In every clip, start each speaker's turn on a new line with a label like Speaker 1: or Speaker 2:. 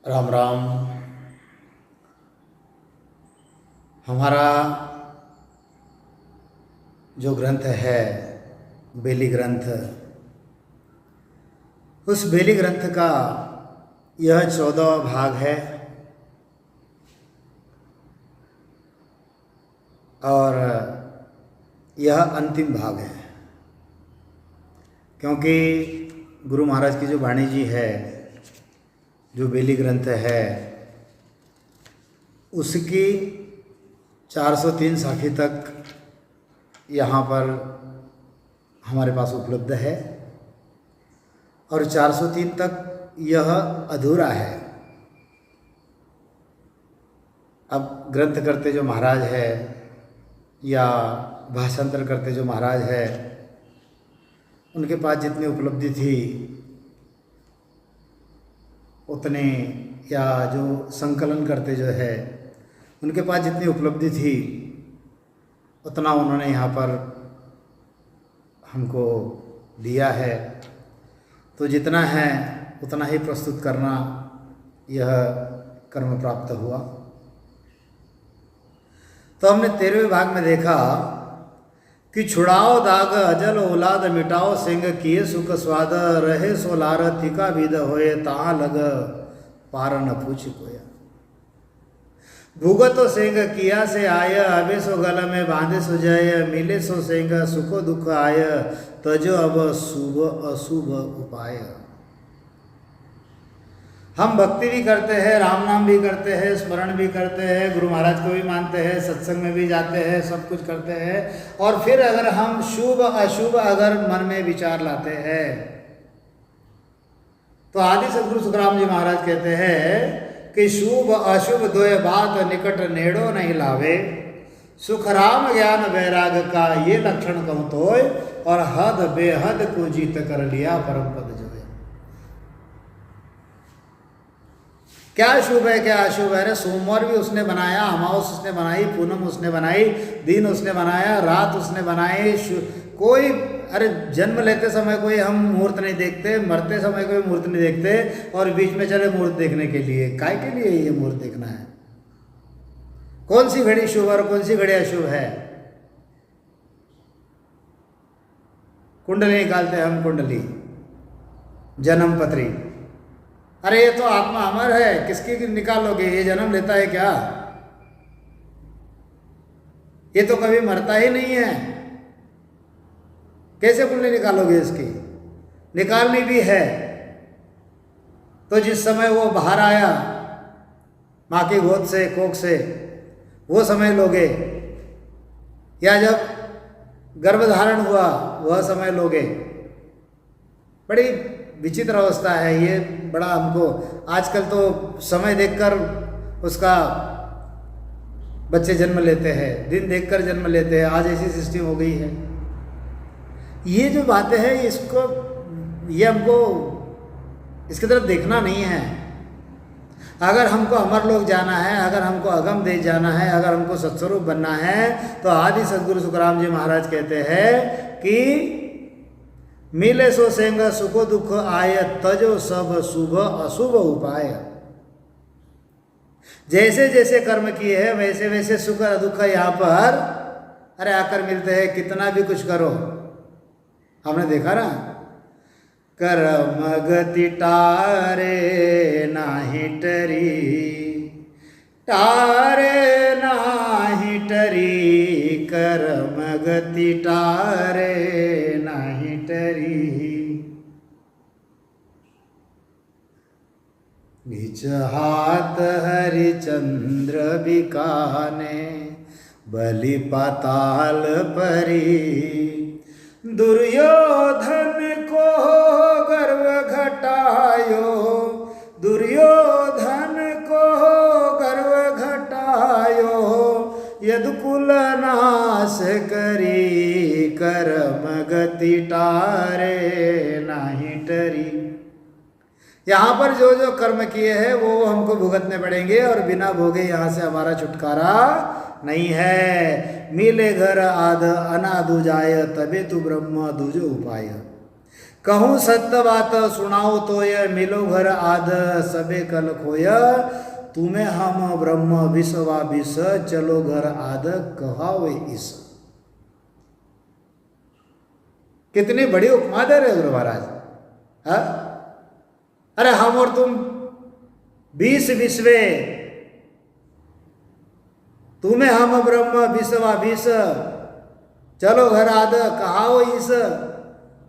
Speaker 1: राम राम। हमारा जो ग्रंथ है बेली ग्रंथ, उस बेली ग्रंथ का यह 14वां भाग है और यह अंतिम भाग है, क्योंकि गुरु महाराज की जो वाणी जी है, जो बेली ग्रंथ है, उसकी 403 साखी तक यहाँ पर हमारे पास उपलब्ध है और 403 तक यह अधूरा है। अब ग्रंथ करते जो महाराज है या भाषांतर करते जो महाराज है, उनके पास जितनी उपलब्धि थी उतने, या जो संकलन करते जो है उनके पास जितनी उपलब्धि थी उतना उन्होंने यहाँ पर हमको दिया है। तो जितना है उतना ही प्रस्तुत करना यह कर्म प्राप्त हुआ। तो हमने 13वें भाग में देखा कि छुड़ाओ दाग अजल औलाद मिटाओ सिंह किए सुख स्वाद रहे सोलार तिका विद होए ता लग पार न पूछ कोया भूगतो सिंह किया से आय अबे सो गल में बांधे सुजय मिले सो सिंह सुखो दुख आय तजो अब शुभ अशुभ उपाय। हम भक्ति भी करते हैं, राम नाम भी करते हैं, स्मरण भी करते हैं, गुरु महाराज को भी मानते हैं, सत्संग में भी जाते हैं, सब कुछ करते हैं, और फिर अगर हम शुभ अशुभ अगर मन में विचार लाते हैं तो आदि सद्गुरु सुखराम जी महाराज कहते हैं कि शुभ अशुभ दोय बात निकट नेड़ो नहीं लावे सुखराम ज्ञान वैराग का ये लक्षण कहूँ तोय और हद बेहद को जीत कर लिया परम पद जोए। क्या शुभ है क्या अशुभ है? अरे सोमवार भी उसने बनाया, अमावस उसने बनाई, पूनम उसने बनाई, दिन उसने बनाया, रात उसने बनाई। कोई अरे जन्म लेते समय कोई हम मुहूर्त नहीं देखते, मरते समय कोई मुहूर्त नहीं देखते, और बीच में चले मुहूर्त देखने के लिए। काय के लिए ये मुहूर्त देखना है? कौन सी घड़ी शुभ और कौन सी घड़ी अशुभ है? कुंडली निकालते हैं हम, कुंडली, जन्म पत्री। अरे ये तो आत्मा अमर है, किसकी निकालोगे? ये जन्म लेता है क्या? ये तो कभी मरता ही नहीं है, कैसे कुंडली निकालोगे इसकी? निकालनी भी है तो जिस समय वो बाहर आया माँ की गोद से, कोख से, वो समय लोगे, या जब गर्भधारण हुआ वह समय लोगे? बड़ी विचित्र अवस्था है ये। बड़ा हमको आजकल तो समय देखकर उसका बच्चे जन्म लेते हैं, दिन देखकर जन्म लेते हैं, आज ऐसी सिस्टम हो गई है। ये जो बातें हैं इसको, ये हमको इसकी तरफ देखना नहीं है। अगर हमको अमर लोक जाना है, अगर हमको अगम देश जाना है, अगर हमको सत्स्वरूप बनना है, तो आदि सद्गुरु सुखराम जी महाराज कहते हैं कि मिले सो सेंग सुखो दुख आय तजो सब शुभ अशुभ उपाय। जैसे जैसे कर्म किए हैं वैसे वैसे सुख और दुख यहाँ पर अरे आकर मिलते हैं। कितना भी कुछ करो, हमने देखा ना, कर्म गति टारे नाही टरी, टारे नाही टरी, कर्म गति टारे नाही टरी। निज हाथ हरिचंद्र बिकाने बलि पाताल परी, दुर्योधन को गर्व घटायो, दुर्योधन को गर्व घटायो, यदुकुल नाश करी, कर्म गति टारे नाही टरी। यहाँ पर जो जो कर्म किए हैं वो हमको भुगतने पड़ेंगे और बिना भोगे यहाँ से हमारा छुटकारा नहीं है। मिले घर आद अनादु जाय तबे तु ब्रह्म दूजो उपाय। कहूँ सत्य बात सुनाओ तो ये मिलो घर आध सबे कल खोय तुम्हें हम ब्रह्म विश्वा विष चलो घर आध कहावे इस। कितनी बड़ी उपमा दे रहे गुरु महाराज। हाँ, अरे हम और तुम 20 विश्वे, तुम्हें हम ब्रह्म विश्वा विष चलो घर आध कहाओ इस।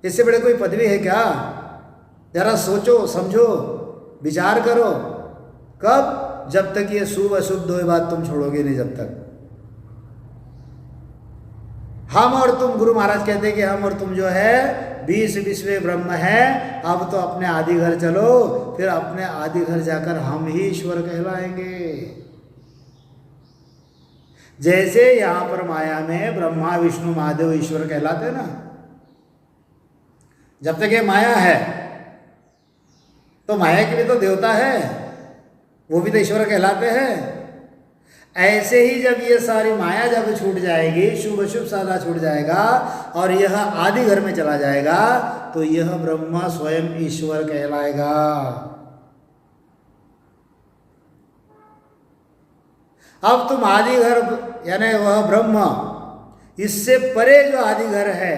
Speaker 1: इससे बड़े कोई पदवी है क्या? जरा सोचो समझो विचार करो। कब? जब तक ये शुभ अशुभ दो बात तुम छोड़ोगे नहीं। जब तक हम और तुम, गुरु महाराज कहते हैं कि हम और तुम जो है 20 विश्व ब्रह्म है। अब तो अपने आदि घर चलो, फिर अपने आदि घर जाकर हम ही ईश्वर कहलाएंगे। जैसे यहां पर माया में ब्रह्मा विष्णु महादेव ईश्वर कहलाते ना, जब तक ये माया है तो माया के भी तो देवता है, वो भी तो ईश्वर कहलाते हैं। ऐसे ही जब ये सारी माया जब छूट जाएगी, शुभ शुभ सादा छूट जाएगा और यह आदि घर में चला जाएगा, तो यह ब्रह्मा स्वयं ईश्वर कहलाएगा। अब तुम आदि घर यानी वह ब्रह्म, इससे परे जो आदि घर है,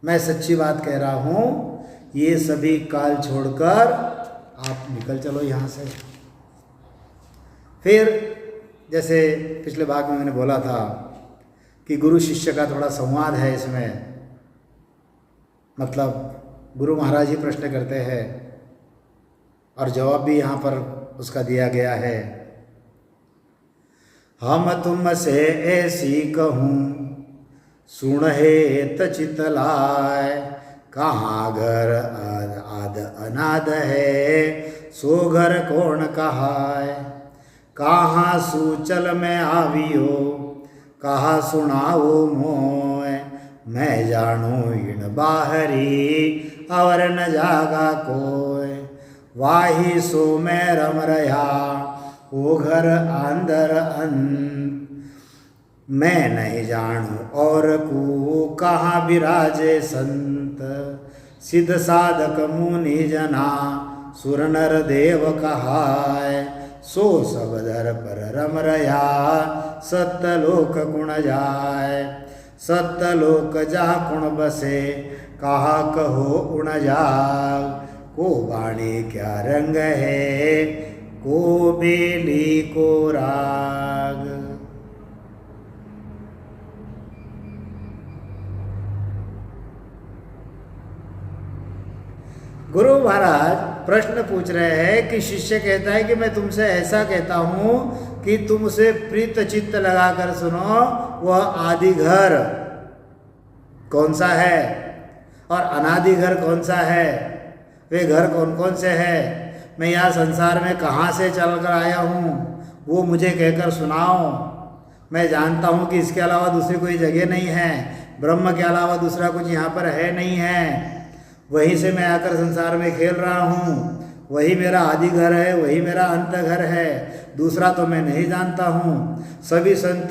Speaker 1: मैं सच्ची बात कह रहा हूं, ये सभी काल छोड़कर आप निकल चलो यहां से। फिर जैसे पिछले भाग में मैंने बोला था कि गुरु शिष्य का थोड़ा संवाद है इसमें, मतलब गुरु महाराज ही प्रश्न करते हैं और जवाब भी यहाँ पर उसका दिया गया है। हम तुम से ऐसी कहूँ सुन हेत चित लाय, कहाँ घर आद अनाद है सो घर कौन कहाय। कहाँ सूचल में आवियो कहाँ सुनाओ मोय, मैं जानू इन बाहरी और न जागा कोय। वाही सो मैं रम रहा वो घर अंदर अंत, मैं नहीं जानू और को कहाँ विराजे संत। सिद्ध साधक मुनि जना सुर नर देव कहाय, सो सब धर पर रम रया सत्यलोक गुण जाय। सत्यलोक जा कुण बसे कहा कहो उण जाग, को वाणी क्या रंग है को बेली को राग। गुरु महाराज प्रश्न पूछ रहे हैं कि शिष्य कहता है कि मैं तुमसे ऐसा कहता हूँ कि तुमसे प्रीत चित्त लगाकर सुनो, वह आदि घर कौन सा है और अनादि घर कौन सा है, वे घर कौन कौन से हैं। मैं यहाँ संसार में कहाँ से चल कर आया हूँ वो मुझे कहकर सुनाओ। मैं जानता हूँ कि इसके अलावा दूसरी कोई जगह नहीं है, ब्रह्म के अलावा दूसरा कुछ यहाँ पर है नहीं है। वहीं से मैं आकर संसार में खेल रहा हूँ, वही मेरा आदि घर है, वही मेरा अंत घर है, दूसरा तो मैं नहीं जानता हूँ। सभी संत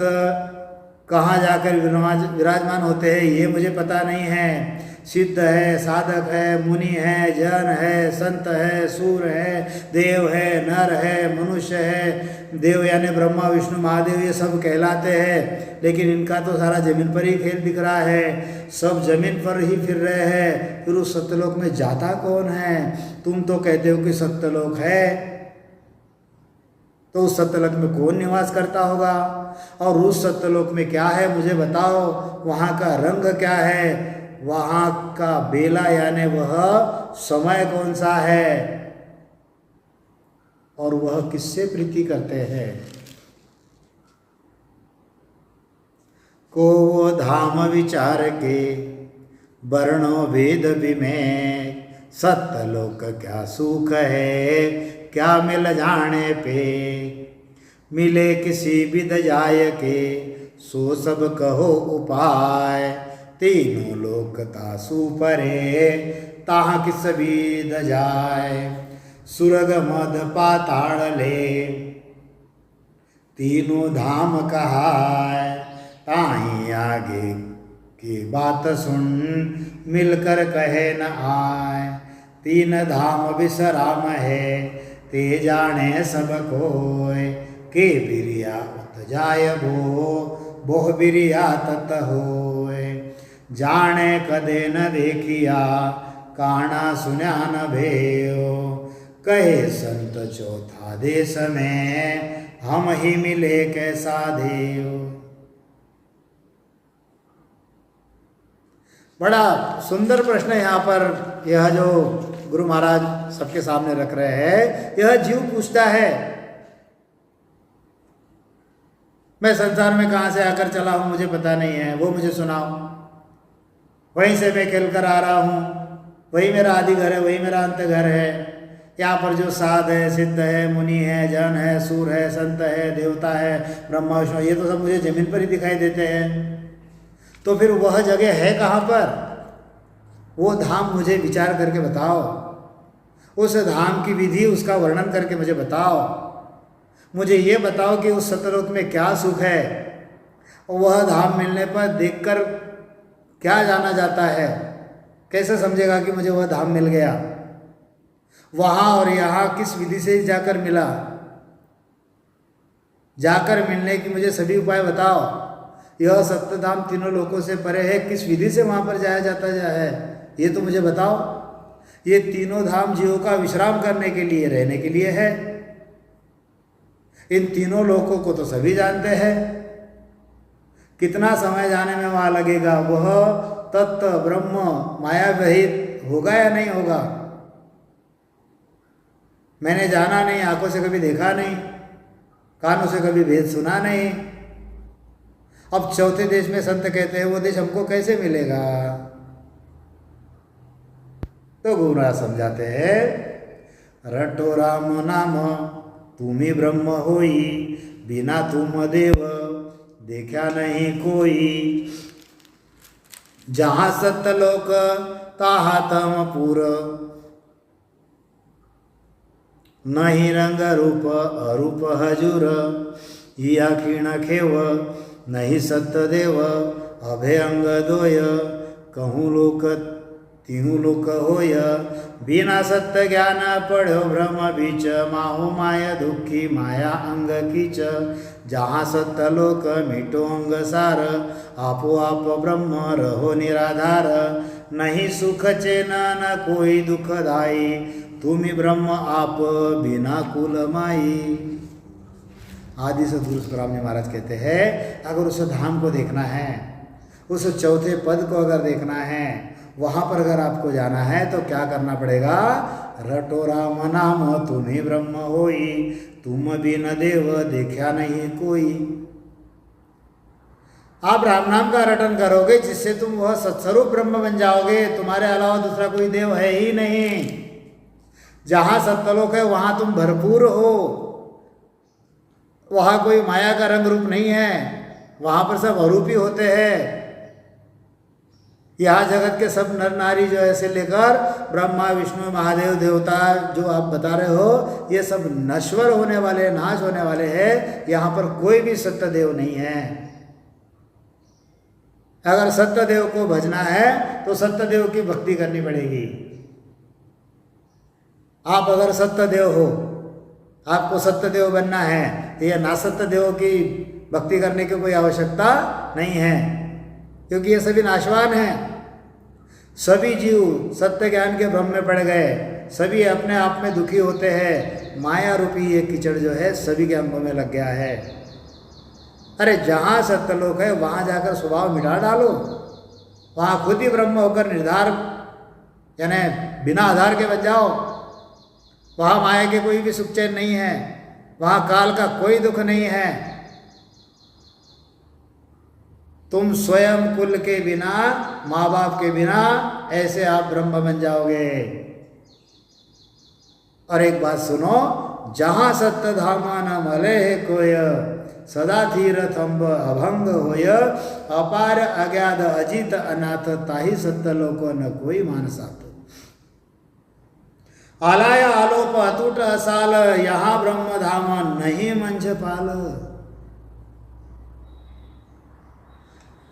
Speaker 1: कहाँ जाकर विराजमान होते हैं ये मुझे पता नहीं है। सिद्ध है, साधक है, मुनि है, जन है, संत है, सूर है, देव है, नर है, मनुष्य है। देव यानी ब्रह्मा विष्णु महादेव ये सब कहलाते हैं, लेकिन इनका तो सारा जमीन पर ही खेल दिख रहा है, सब जमीन पर ही फिर रहे हैं। फिर उस सत्यलोक में जाता कौन है? तुम तो कहते हो कि सत्यलोक है, तो उस सत्यलोक में कौन निवास करता होगा और उस सत्यलोक में क्या है मुझे बताओ। वहाँ का रंग क्या है, वहाँ का बेला यानी वह समय कौन सा है और वह किससे प्रीति करते हैं। को वो धाम विचार के वर्णो भेद विमेय, सत्यलोक क्या सुख है क्या मिल जाने पे। मिले किसी विद जाय के सो सब कहो उपाय, तीनों लोक तासु परे ताह किस विद जाय। सुरग मद पाताल ले तीनों धाम कहाय, ताही आगे ये बात सुन मिलकर कहे न आए, तीन धाम विश्राम है, ते जाने सब कोय, के बिरिया उत जाय बोह बिरिया तत होय, जाने कदे न देखिया, काना सुना न भेयो, कहे संत चौथा देश में, हम ही मिले कैसा देव। बड़ा सुंदर प्रश्न है यहाँ पर, यह जो गुरु महाराज सबके सामने रख रहे हैं। यह जीव पूछता है, मैं संसार में कहाँ से आकर चला हूँ मुझे पता नहीं है, वो मुझे सुनाओ। वहीं से मैं खेल कर आ रहा हूँ, वही मेरा आदि घर है, वही मेरा अंत घर है। यहाँ पर जो साध है, सिद्ध है, मुनि है, जन है, सूर है, संत है, देवता है, ब्रह्मा विष्णु, ये तो सब मुझे जमीन पर ही दिखाई देते हैं। तो फिर वह जगह है कहाँ पर? वो धाम मुझे विचार करके बताओ, उस धाम की विधि, उसका वर्णन करके मुझे बताओ। मुझे ये बताओ कि उस सतलोक में क्या सुख है, और वह धाम मिलने पर देखकर क्या जाना जाता है, कैसे समझेगा कि मुझे वह धाम मिल गया। वहाँ और यहाँ किस विधि से जाकर मिला, जाकर मिलने की मुझे सभी उपाय बताओ। यह सत्य धाम तीनों लोकों से परे है, किस विधि से वहाँ पर जाया जाता है ये तो मुझे बताओ। ये तीनों धाम जीवों का विश्राम करने के लिए, रहने के लिए है। इन तीनों लोकों को तो सभी जानते हैं, कितना समय जाने में वहाँ लगेगा, वह तत्व ब्रह्म माया रहित होगा या नहीं होगा। मैंने जाना नहीं, आंखों से कभी देखा नहीं, कानों से कभी भेद सुना नहीं। अब चौथे देश में संत कहते हैं वो देश हमको कैसे मिलेगा। तो गुरु महाराज समझाते हैं, रटो राम नाम तुम्ही ब्रह्म होई, बिना तुम देव देखा नहीं कोई, जहाँ सत्यलोक ताहा तम पुर, नहीं रंग रूप अरूप हजूर, या क्षीण खेव नहीं सत्य देव, अभय अंग दोय, कहूँ लोक तिहु लोक होय, बिना सत्य ज्ञान पढ़ो भ्रम बीच, माहु माया दुखी माया अंग कीच, जहाँ सत्य लोक मिटो अंग सार, आपो आप ब्रह्म रहो निराधार, नहीं सुख चैन न कोई दुखदाई, तुम्ही ब्रह्म आप बिना कुल माई। आदि सद्गुरु सुखराम जी महाराज कहते हैं, अगर उस धाम को देखना है, उस चौथे पद को अगर देखना है, वहाँ पर अगर आपको जाना है तो क्या करना पड़ेगा? रटो राम नाम तुम्ही ब्रह्म होई, तुम बिन देव देखा नहीं कोई। आप राम नाम का रटन करोगे जिससे तुम वह सत्स्वरूप ब्रह्म बन जाओगे, तुम्हारे अलावा दूसरा कोई देव है ही नहीं। जहाँ सत्यलोक है वहाँ तुम भरपूर हो, वहाँ कोई माया का रंग रूप नहीं है, वहाँ पर सब अरूपी होते हैं। यहाँ जगत के सब नर नारी जो ऐसे लेकर ब्रह्मा विष्णु महादेव देवता जो आप बता रहे हो, ये सब नश्वर होने वाले, नाश होने वाले हैं। यहाँ पर कोई भी सत्य देव नहीं है। अगर सत्य देव को भजना है तो सत्य देव की भक्ति करनी पड़ेगी। आप अगर सत्य देव हो, आपको सत्य देव बनना है, तो यह नासत्य देव की भक्ति करने की कोई आवश्यकता नहीं है, क्योंकि ये सभी नाशवान हैं। सभी जीव सत्य ज्ञान के भ्रम में पड़ गए, सभी अपने आप में दुखी होते हैं। माया रूपी ये कीचड़ जो है सभी के अंगों में लग गया है। अरे जहाँ सत्यलोक है वहाँ जाकर स्वभाव मिटा डालो, वहाँ खुद ही ब्रह्म होकर निर्धार यानी बिना आधार के बच जाओ। वहाँ माया के कोई भी सुख चैन नहीं है, वहाँ काल का कोई दुख नहीं है। तुम स्वयं कुल के बिना, माँ बाप के बिना ऐसे आप ब्रह्म बन जाओगे। और एक बात सुनो, जहाँ सत्य धामा न मले है कोय, सदा धीर थम्ब अभंग होय, अपार अज्ञात अजित अनाथ, ताहि सत्य लोको न कोई मानसात। आलाय आलोप अतुट असाल, यहाँ ब्रह्म धाम नहीं मंझ पाल।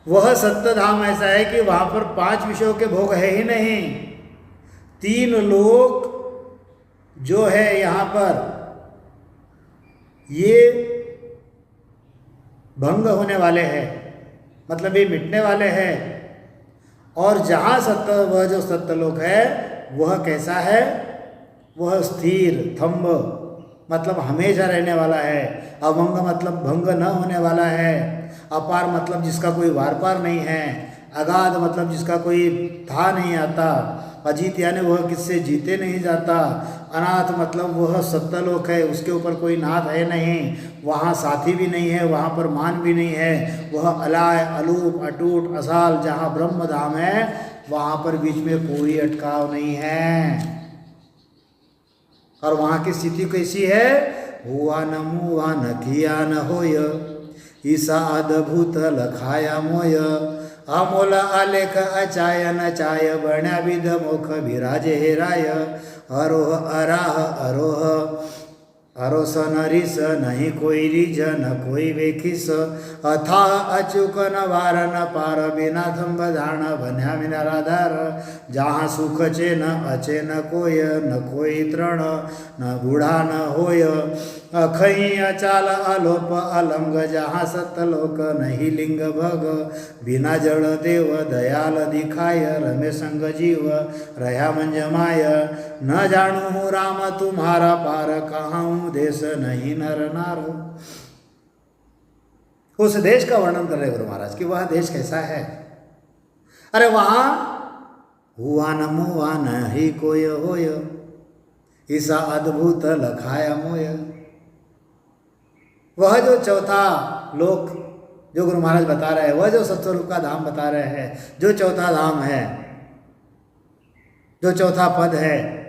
Speaker 1: वह सत्य धाम ऐसा है कि वहाँ पर 5 विषयों के भोग है ही नहीं। 3 लोक जो है यहाँ पर ये भंग होने वाले हैं, मतलब ये मिटने वाले हैं। और जहाँ सत्य, वह जो सत्य लोक है वह कैसा है? वह स्थिर, थंब मतलब हमेशा रहने वाला है। अभंग मतलब भंग न होने वाला है। अपार मतलब जिसका कोई वार पार नहीं है। अगाध मतलब जिसका कोई था नहीं आता। अजीत यानी वह किससे जीते नहीं जाता। अनाथ मतलब वह सत्यलोक है, उसके ऊपर कोई नाथ है नहीं, वहाँ साथी भी नहीं है, वहाँ पर मान भी नहीं है। वह अलाय, अलूप, अटूट, असाल, जहाँ ब्रह्म धाम है वहाँ पर बीच में कोई अटकाव नहीं है। और वहाँ की स्थिति कैसी है? हुआ न मुआ न किया न होय, ईसा अद्भुत लखाया मोय। अमोल आलेख अचाय न चाय, बण्या विध मुख विराजे हेराय। अरोह अराह अरोह अरोस नरिस, नहीं कोई रिज न कोई वेखिस। अथाह अचुक न वार न पार, बिना थंब धारण बन्या निराधार। जहाँ सुख चे न अचे न कोई तृण, न बूढ़ा न होय। अखई अचाल अलोप अलंग, जहाँ सतलोक नहीं लिंग भग। बिना जड़ देव दयाल दिखाय, रमे संग जीव रहा मंज माय। न जानू हूँ राम तुम्हारा पार, कहाँ देश नहीं नर नार। उस देश का वर्णन कर रहे गुरु महाराज कि वह देश कैसा है। अरे वहां हुआ न मुआ न ही कोय होय, ईसा अद्भुत लखाया मोय। वह जो चौथा लोक जो गुरु महाराज बता रहे हैं, वह जो सत्स्वरूप का धाम बता रहे हैं, जो चौथा धाम है, जो चौथा पद है,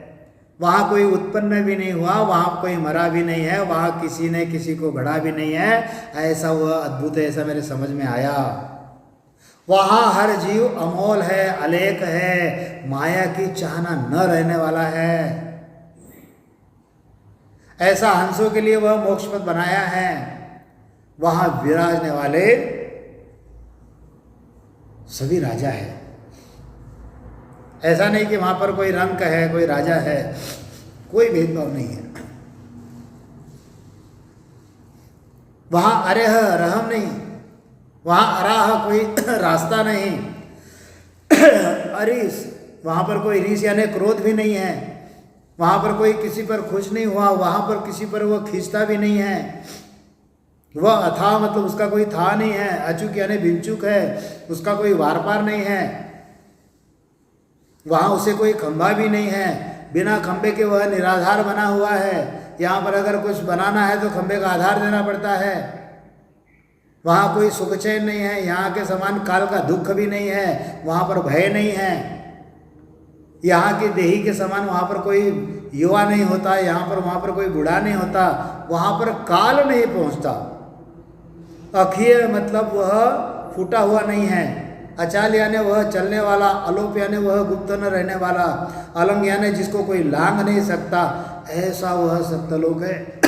Speaker 1: वहाँ कोई उत्पन्न भी नहीं हुआ, वहाँ कोई मरा भी नहीं है, वहाँ किसी ने किसी को गढ़ा भी नहीं है। ऐसा वह अद्भुत है, ऐसा मेरे समझ में आया। वहाँ हर जीव अमोल है, अलेख है, माया की चाहना न रहने वाला है। ऐसा हंसों के लिए वह मोक्ष पद बनाया है। वहाँ विराजने वाले सभी राजा है। ऐसा नहीं कि वहाँ पर कोई रंक है, कोई राजा है, कोई भेदभाव नहीं है। वहाँ अरेह रहम नहीं, वहाँ अराह कोई रास्ता नहीं। अरीस, वहाँ पर कोई रीस यानी क्रोध भी नहीं है। वहाँ पर कोई किसी पर खुश नहीं हुआ, वहाँ पर किसी पर वह खींचता भी नहीं है। वह अथा मतलब उसका कोई था नहीं है। अचूक यानी भिनचुक है, उसका कोई वार पार नहीं है। वहाँ उसे कोई खंभा भी नहीं है, बिना खंभे के वह निराधार बना हुआ है। यहाँ पर अगर कुछ बनाना है तो खंभे का आधार देना पड़ता है। वहाँ कोई सुख चैन नहीं है, यहाँ के समान काल का दुख भी नहीं है, वहाँ पर भय नहीं है। यहाँ के देही के समान वहाँ पर कोई युवा नहीं होता, यहाँ पर वहाँ पर कोई बूढ़ा नहीं होता, वहाँ पर काल नहीं पहुँचता। अखिय मतलब वह फूटा हुआ नहीं है। अचाल यानी वह चलने वाला, अलोप यानी वह गुप्त न रहने वाला, अलंग यानी जिसको कोई लांग नहीं सकता, ऐसा वह सत्यलोक है।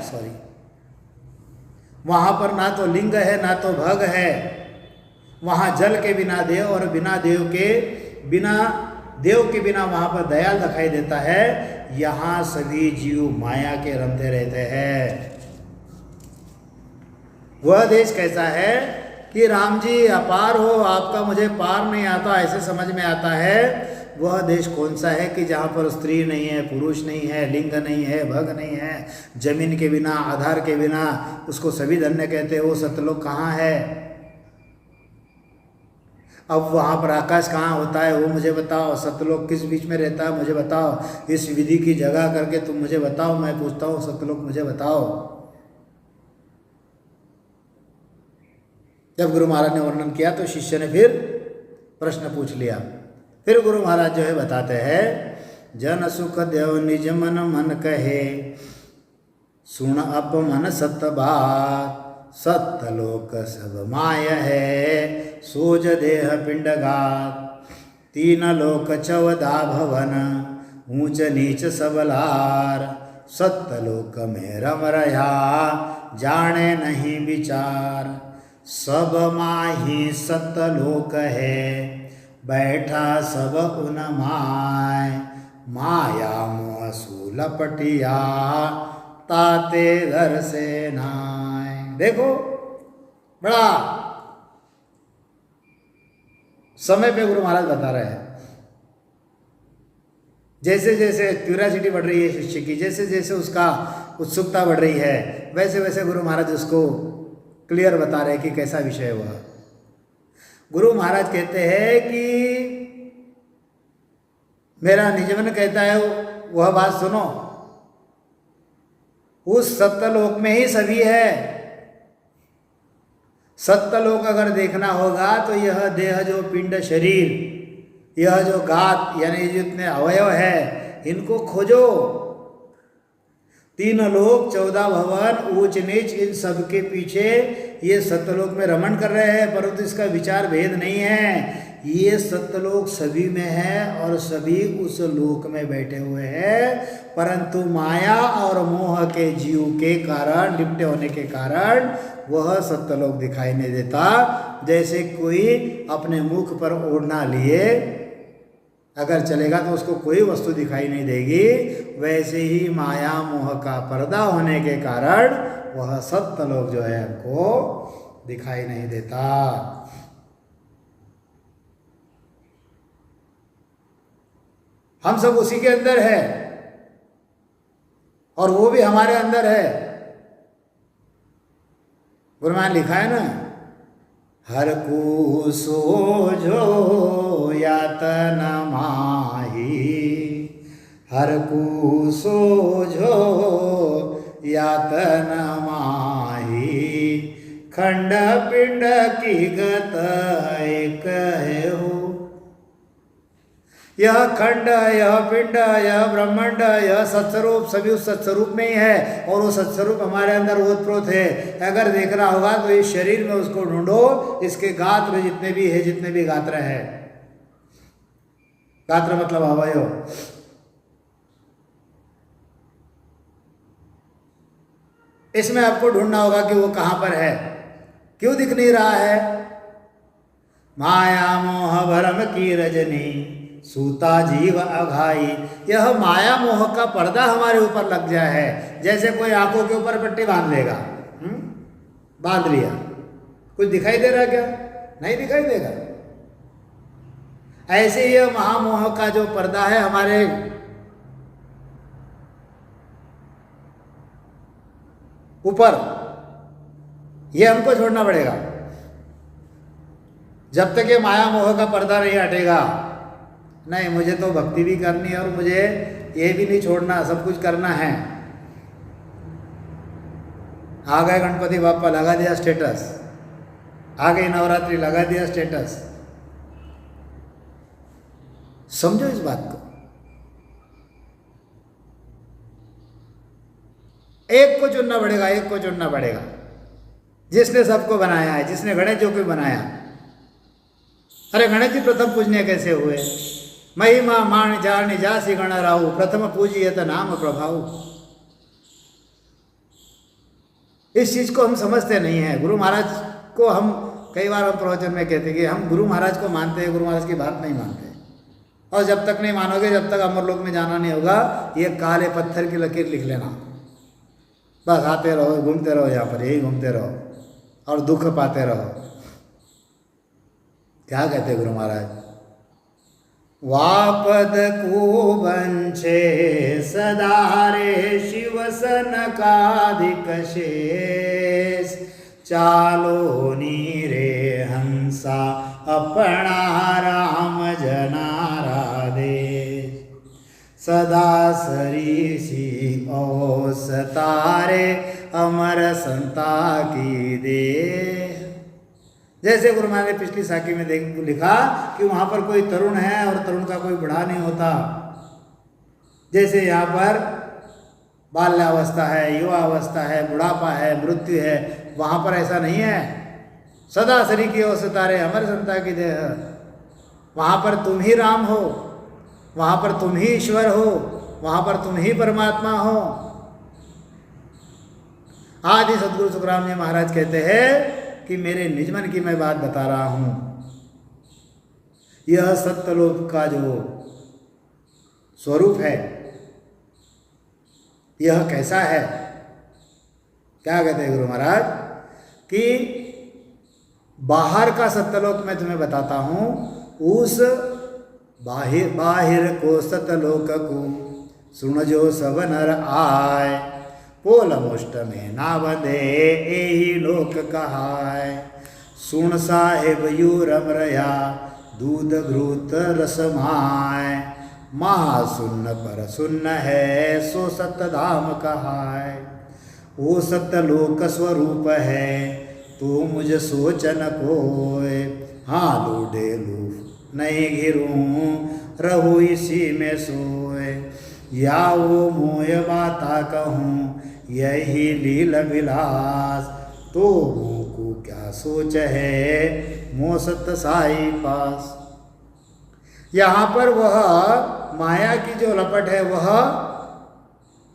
Speaker 1: सॉरी, वहाँ पर ना तो लिंग है ना तो भग है। वहाँ जल के बिना देव और बिना देव के बिना वहाँ पर दयाल दिखाई देता है। यहाँ सभी जीव माया के रमते रहते हैं। वह देश कैसा है कि राम जी अपार हो, आपका मुझे पार नहीं आता, ऐसे समझ में आता है। वह देश कौन सा है कि जहाँ पर स्त्री नहीं है, पुरुष नहीं है, लिंग नहीं है, भग नहीं है, जमीन के बिना, आधार के बिना उसको सभी धन्य कहते हैं। वो सतलोक कहाँ है? अब वहाँ पर आकाश कहाँ होता है वो मुझे बताओ। सतलोक किस बीच में रहता है मुझे बताओ। इस विधि की जगह करके तुम मुझे बताओ। मैं पूछता हूँ सतलोक मुझे बताओ। जब गुरु महाराज ने वर्णन किया तो शिष्य ने फिर प्रश्न पूछ लिया। फिर गुरु महाराज जो है बताते हैं, जन सुख देव निज मन मन कहे, सुन अपमन सत्य बात। सत्यलोक सब माय है, सोज देह पिंडगात। 3 लोक 14 भवन, ऊंच नीच सबलार। सत्यलोक में रम रहा, जाने नहीं विचार। सब माही सतलोक है, बैठा सब उन माय, माया मोह सुलपटिया, ताते घर से नाय। देखो बड़ा समय पे गुरु महाराज बता रहे हैं। जैसे जैसे क्यूरियोसिटी बढ़ रही है शिष्य की, जैसे जैसे उसका उत्सुकता बढ़ रही है, वैसे वैसे गुरु महाराज उसको क्लियर बता रहे हैं कि कैसा विषय हुआ। गुरु महाराज कहते हैं कि मेरा निजमन कहता है वह बात सुनो, उस सत्यलोक में ही सभी है। सत्यलोक अगर देखना होगा तो यह देह जो पिंड शरीर, यह जो गात यानी जितने अवयव है, इनको खोजो। 3 लोक 14 भवन ऊंच नीच, इन सब के पीछे ये सत्यलोक में रमण कर रहे हैं, परंतु इसका विचार भेद नहीं है। ये सत्यलोक सभी में है और सभी उस लोक में बैठे हुए हैं, परंतु माया और मोह के जीव के कारण, लिपटे होने के कारण वह सत्यलोक दिखाई नहीं देता। जैसे कोई अपने मुख पर ओढ़ना लिए अगर चलेगा तो उसको कोई वस्तु दिखाई नहीं देगी, वैसे ही माया मोह का पर्दा होने के कारण वह सत्यलोक जो है हमको दिखाई नहीं देता। हम सब उसी के अंदर है और वो भी हमारे अंदर है। गुरु महाराज लिखा है ना, हर को सोझो यातन माही, हर को सोझो यातन माही, खंड पिंड की गत एक है हो। यह खंड, यह पिंड, यह ब्रह्मांड, यह सत्स्वरूप सभी उस सत्स्वरूप में ही है और वो सत्स्वरूप हमारे अंदर ओतप्रोत है। अगर देखना होगा तो इस शरीर में उसको ढूंढो, इसके गात्र जितने भी है, जितने भी गात्र है, गात्र मतलब अवयव, इसमें आपको ढूंढना होगा कि वो कहां पर है, क्यों दिख नहीं रहा है। माया मोह भरम की रजनी, सूता जीव अघाई। यह माया मोह का पर्दा हमारे ऊपर लग गया है। जैसे कोई आंखों के ऊपर पट्टी बांध लेगा, बांध लिया, कुछ दिखाई दे रहा क्या? नहीं दिखाई देगा। ऐसे यह महामोह का जो पर्दा है हमारे ऊपर, यह हमको छोड़ना पड़ेगा। जब तक ये माया मोह का पर्दा नहीं हटेगा, नहीं मुझे तो भक्ति भी करनी है और मुझे ये भी नहीं छोड़ना, सब कुछ करना है। आ गए गणपति बापा, लगा दिया स्टेटस, आ गई नवरात्रि, लगा दिया स्टेटस। समझो इस बात को। एक को चुनना पड़ेगा, एक को चुनना पड़ेगा, जिसने सबको बनाया है, जिसने गणेश जी को बनाया। अरे गणेश जी प्रथम पूजनीय कैसे हुए? महिमा मान जान जासी गण राहु, प्रथम पूजियत नाम प्रभाव। इस चीज को हम समझते नहीं है। गुरु महाराज को हम कई बार हम प्रवचन में कहते हैं कि हम गुरु महाराज को मानते हैं, गुरु महाराज की बात नहीं मानते। और जब तक नहीं मानोगे, जब तक अमरलोक में जाना नहीं होगा, ये काले पत्थर की लकीर लिख लेना। बस आते रहो, घूमते रहो, यहाँ पर यही घूमते रहो और दुख पाते रहो। क्या कहते गुरु महाराज? वापद को बंछे सदारे शिव सनकाधिक शेष, चालो नीरे हंसा अपना राम जनारा दे, सदा सरीसी ओ सतारे अमर संता की दे। जैसे गुरु महाराज ने पिछली साखी में लिखा कि वहाँ पर कोई तरुण है और तरुण का कोई बूढ़ा नहीं होता। जैसे यहाँ पर बाल्यावस्था है, युवा अवस्था है, बुढ़ापा है, मृत्यु है, वहाँ पर ऐसा नहीं है। सदा शरीर की ओर सितारे अमर संता की देह। वहाँ पर तुम ही राम हो, वहाँ पर तुम ही ईश्वर हो, वहाँ पर तुम ही परमात्मा हो। आदि सदगुरु सुखराम जी महाराज कहते हैं कि मेरे निजमन की मैं बात बता रहा हूँ। यह सत्यलोक का जो स्वरूप है यह कैसा है, क्या कहते हैं गुरु महाराज कि बाहर का सत्यलोक मैं तुम्हें बताता हूँ, उस बाहिर को सत्यलोक को सुन जो सब नर आय, पोल मुष्ट में ना बंधे एही लोक कहाय। सुन साहेब यू रम रया दूध घृत रसमाय, महासुन्न पर सुन्न है सो सत्य धाम कहाय। वो सत्यलोक स्वरूप है तो मुझ सोचन कोय, हाँ लूडे लूफ नहीं घिरूं रहू इसी में सोए। या वो मोय बाता कहूँ यही लील विलास, तो को क्या सोच है मो सत्य साई पास। यहाँ पर वह माया की जो लपट है, वह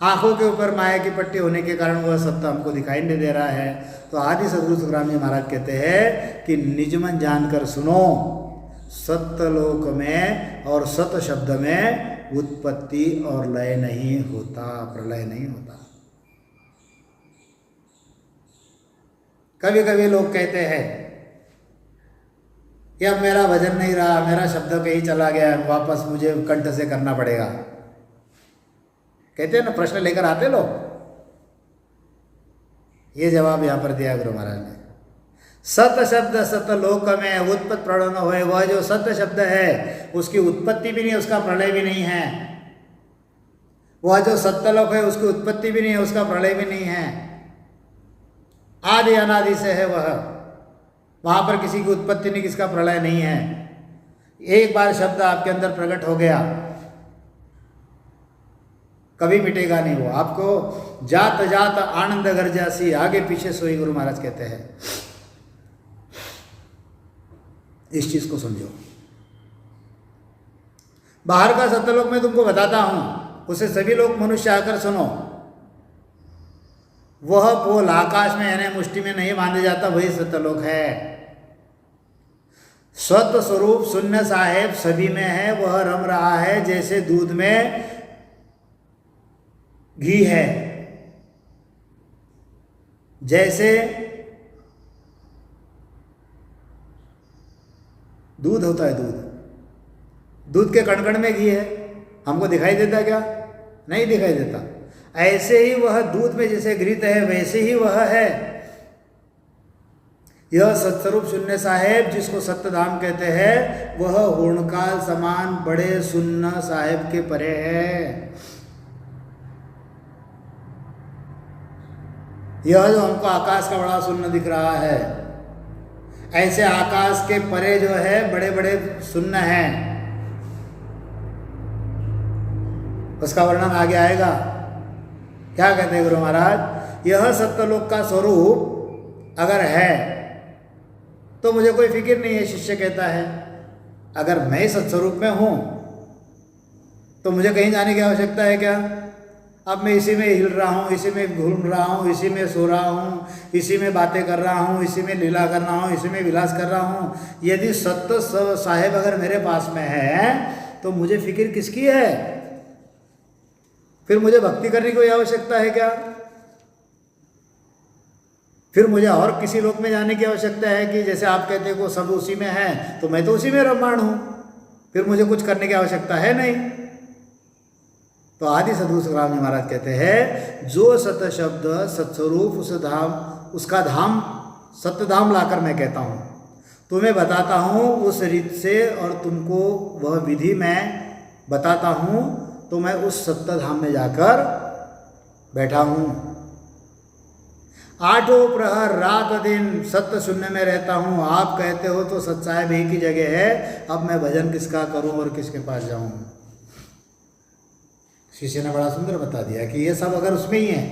Speaker 1: आंखों के ऊपर माया की पट्टी होने के कारण वह सत्य हमको दिखाई नहीं दे रहा है। तो आदि सद्गुरु सुखराम जी महाराज कहते हैं कि निजमन जानकर सुनो, सत्यलोक में और सत शब्द में उत्पत्ति और लय नहीं होता, प्रलय नहीं होता। कभी कभी लोग कहते हैं कि अब मेरा भजन नहीं रहा, मेरा शब्द कहीं चला गया, वापस मुझे कंठ से करना पड़ेगा। कहते हैं ना, प्रश्न लेकर आते लोग। ये जवाब यहाँ पर दिया गुरु महाराज ने। सत शब्द सत्यलोक में उत्पत्ति प्रलय न होए, वह जो सत्य शब्द है उसकी उत्पत्ति भी नहीं, उसका प्रलय भी नहीं है। वह जो सत्यलोक है उसकी उत्पत्ति भी नहीं है, उसका प्रलय भी नहीं है, आदि अनादि से है वह। वहाँ पर किसी की उत्पत्ति नहीं, किसका प्रलय नहीं है। एक बार शब्द आपके अंदर प्रकट हो गया कभी मिटेगा नहीं। वो आपको जात जात आनंद गर्जासी, आगे पीछे सोई, गुरु महाराज कहते हैं। इस चीज को समझो। बाहर का सत्यलोक मैं तुमको बताता हूं, उसे सभी लोग मनुष्य आकर सुनो। वह पोल आकाश में यानी मुष्टि में नहीं बांधे जाता, वही सत्यलोक है। सत्य स्वरूप शून्य साहेब सभी में है, वह रम रहा है जैसे दूध में घी है। जैसे दूध होता है, दूध के कण कण में घी है, हमको दिखाई देता क्या? नहीं दिखाई देता। ऐसे ही वह दूध में जैसे घृत है, वैसे ही वह है। यह सत्स्वरूप शून्य साहेब जिसको सत्यधाम कहते हैं, वह हूणकाल समान बड़े शून्य साहेब के परे है। यह जो हमको आकाश का बड़ा शून्य दिख रहा है, ऐसे आकाश के परे जो है बड़े बड़े शून्य हैं। उसका वर्णन आगे आएगा। क्या कहते हैं गुरु महाराज? यह सत्यलोक का स्वरूप अगर है तो मुझे कोई फिक्र नहीं है। शिष्य कहता है अगर मैं सत्स्वरूप में हूं तो मुझे कहीं जाने की आवश्यकता है क्या? अब मैं इसी में हिल रहा हूँ, इसी में घूम रहा हूँ, इसी में सो रहा हूँ, इसी में बातें कर रहा हूँ, इसी में लीला कर रहा हूँ, इसी में विलास कर रहा हूँ। यदि सत्य साहेब अगर मेरे पास में है तो मुझे फिक्र किसकी है? फिर मुझे भक्ति करने की कोई आवश्यकता है क्या? फिर मुझे और किसी लोक में जाने की आवश्यकता है कि जैसे आप कहते हैं वो सब उसी में है तो मैं तो उसी में रममाण हूँ, फिर मुझे कुछ करने की आवश्यकता है नहीं। तो आदि सद्गुरु सुखराम जी महाराज कहते हैं जो सत्य शब्द सत्स्वरूप उस धाम, उसका धाम सत्यधाम लाकर मैं कहता हूँ, तुम्हें बताता हूँ उस रीत से, और तुमको वह विधि मैं बताता हूँ, तो मैं उस सत्य धाम में जाकर बैठा हूँ। आठों प्रहर रात दिन सत्य शून्य में रहता हूँ। आप कहते हो तो सत साहेब एक ही जगह है, अब मैं भजन किसका करूँ और किसके पास जाऊँ? शिष्य ने बड़ा सुंदर बता दिया कि ये सब अगर उसमें ही है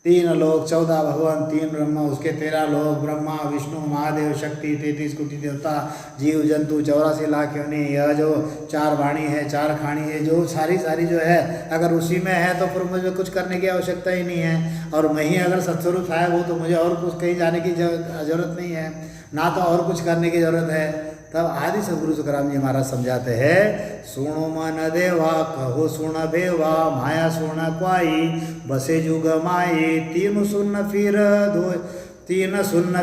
Speaker 1: 3 लोक 14 भगवान, 3 ब्रह्मा, उसके 13 लोक, ब्रह्मा विष्णु महादेव शक्ति 33 कोटि देवता, जीव जंतु 84 लाख योनि, यह जो 4 वाणी है 4 खाणी है, जो सारी जो है अगर उसी में है तो फिर मुझे कुछ करने की आवश्यकता ही नहीं है। और मैं ही अगर सत्स्वरूप है वो तो मुझे और कुछ कहीं जाने की जरूरत नहीं है, ना तो और कुछ करने की जरूरत है। तब आदि सदगुरु तुकाराम जी महाराज समझाते हैं, सुनो मन देवा कहो सुन बेवा, माया सुन क्वाई बसे जुग माई, 3 सुन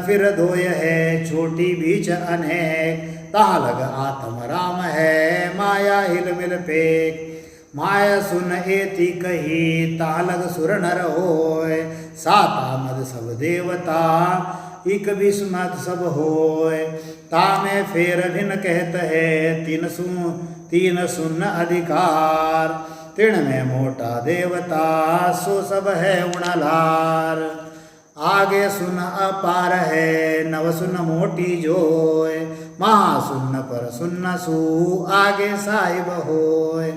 Speaker 1: फिर धोय है, छोटी बीच अनेक, ता लग आत्म राम है, माया हिल मिल पेक, माया सुन एति कही, ता लग सुर नर होय, साता मद सब देवता, इक विस्मत सब होय, तामे फेर भिन कहत है, 3 सुन अधिकार, तृण में मोटा देवता, सो सब है उणलार, आगे सुन अपार है, 9 सुन मोटी जोय, महासुन पर सुन सु, आगे साहिब होय,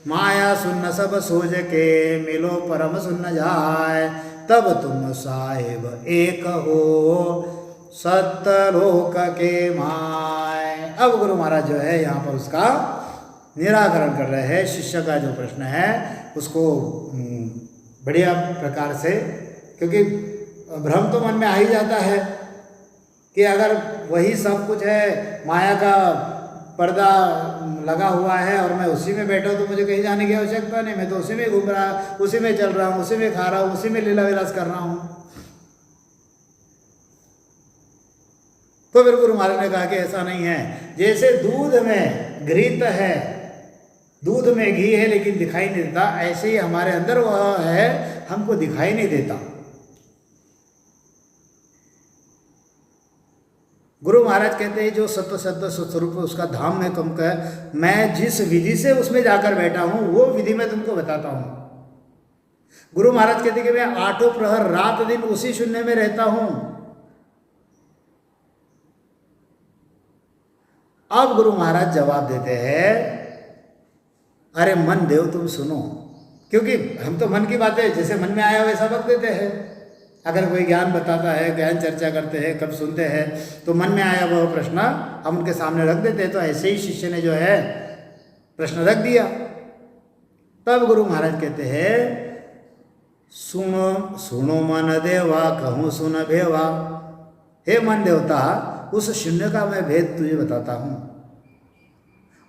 Speaker 1: माया सुन सब सोज के, मिलो परम सुन जाय, तब तुम साहिब एक हो, सत्यलोक के माय। अब गुरु महाराज जो है यहाँ पर उसका निराकरण कर रहे हैं। शिष्य का जो प्रश्न है उसको बढ़िया प्रकार से, क्योंकि भ्रम तो मन में आ ही जाता है कि अगर वही सब कुछ है, माया का पर्दा लगा हुआ है और मैं उसी में बैठा हूँ तो मुझे कहीं जाने की आवश्यकता नहीं, मैं तो उसी में घूम रहा, उसी में चल रहा हूँ, उसी में खा रहा हूँ, उसी में लीला विलास कर रहा हूँ। तो फिर गुरु महाराज ने कहा कि ऐसा नहीं है, जैसे दूध में घृत है, दूध में घी है लेकिन दिखाई नहीं देता, ऐसे ही हमारे अंदर वह है, हमको दिखाई नहीं देता। गुरु महाराज कहते हैं जो सत्य स्वरूप उसका धाम में कम का है, मैं जिस विधि से उसमें जाकर बैठा हूं वो विधि मैं तुमको बताता हूं। गुरु महाराज कहते हैं कि मैं 8 प्रहर रात दिन उसी शून्य में रहता हूं। अब गुरु महाराज जवाब देते हैं, अरे मन देव तुम सुनो, क्योंकि हम तो मन की बातें जैसे मन में आया वैसा वक्त देते हैं। अगर कोई ज्ञान बताता है, ज्ञान चर्चा करते हैं, कब सुनते हैं तो मन में आया वह प्रश्न हम उनके सामने रख देते हैं। तो ऐसे ही शिष्य ने जो है प्रश्न रख दिया। तब गुरु महाराज कहते हैं, सुनो सुनो मन देवा कहूँ सुन भेवा, हे मन देवता उस शून्य का मैं भेद तुझे बताता हूँ।